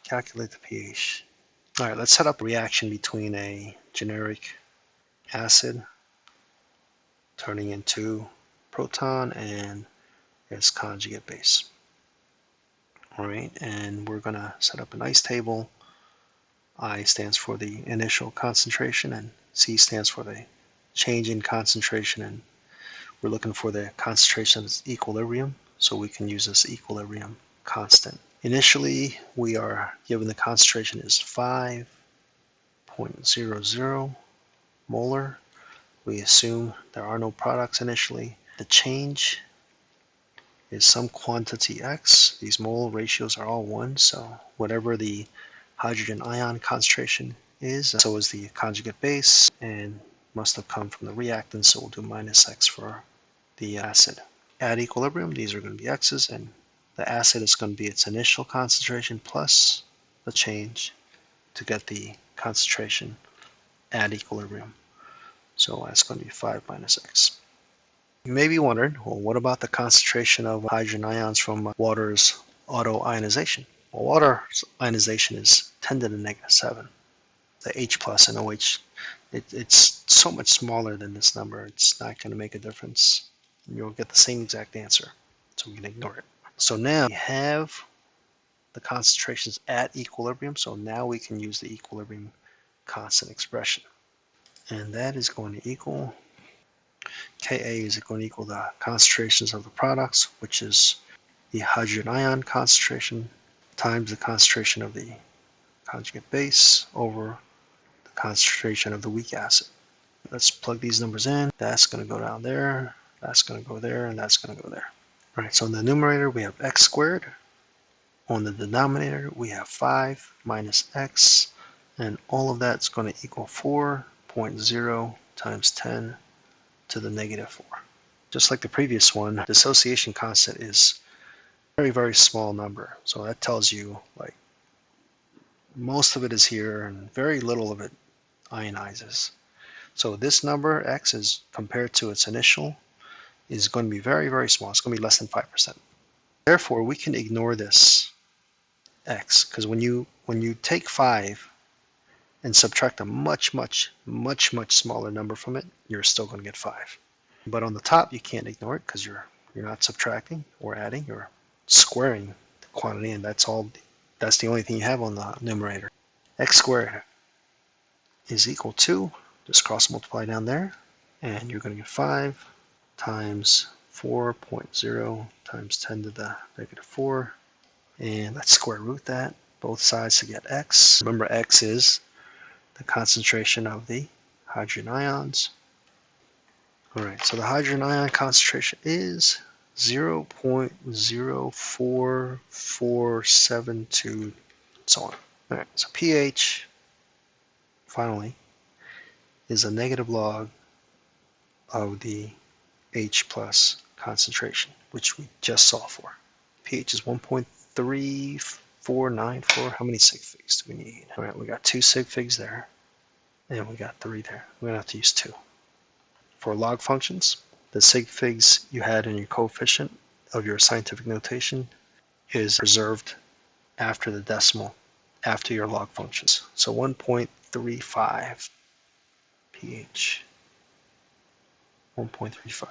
calculate the pH. All right, let's set up a reaction between a generic acid turning into proton and its conjugate base. All right, and we're going to set up a nice table. I stands for the initial concentration and C stands for the change in concentration, and we're looking for the concentration at equilibrium, so we can use this equilibrium constant. Initially, we are given the concentration is 5.00 molar. We assume there are no products initially. The change is some quantity x. These mole ratios are all 1, so whatever the hydrogen ion concentration is, so is the conjugate base, and must have come from the reactant, so we'll do minus x for the acid. At equilibrium, these are going to be x's, and the acid is going to be its initial concentration plus the change to get the concentration at equilibrium. So that's going to be 5 minus x. You may be wondering, well, what about the concentration of hydrogen ions from water's autoionization? Well, water's ionization is 10 to the negative 7. The H plus and OH, it's so much smaller than this number. It's not going to make a difference. You'll get the same exact answer, so we can ignore it. So now we have the concentrations at equilibrium, so now we can use the equilibrium constant expression. And that is going to equal, Ka is going to equal the concentrations of the products, which is the hydrogen ion concentration times the concentration of the conjugate base over the concentration of the weak acid. Let's plug these numbers in. That's going to go down there, that's going to go there, and that's going to go there. All right, so in the numerator we have x squared. On the denominator we have 5 minus x, and all of that's going to equal 4.0 times 10 to the negative 4. Just like the previous one, dissociation constant is a very, very small number. So that tells you like most of it is here and very little of it ionizes. So this number, x, is compared to its initial, is going to be very, very small. It's going to be less than 5%. Therefore, we can ignore this x, because when you take 5 and subtract a much smaller number from it, you're still going to get 5. But on the top, you can't ignore it because you're not subtracting or adding, you're squaring the quantity, and that's the only thing you have on the numerator. X squared is equal to, just cross multiply down there, and you're going to get 5 times 4.0 times 10 to the negative 4, and let's square root that, both sides to get x. Remember, x is the concentration of the hydrogen ions. All right, so the hydrogen ion concentration is 0.04472, and so on. All right, so pH, finally, is a negative log of the H plus concentration, which we just saw for. pH is 1.3494. How many sig figs do we need? All right, we got 2 sig figs there, and we got 3 there. We're going to have to use 2. For log functions, the sig figs you had in your coefficient of your scientific notation is reserved after the decimal, after your log functions. So 1.35 pH, 1.35.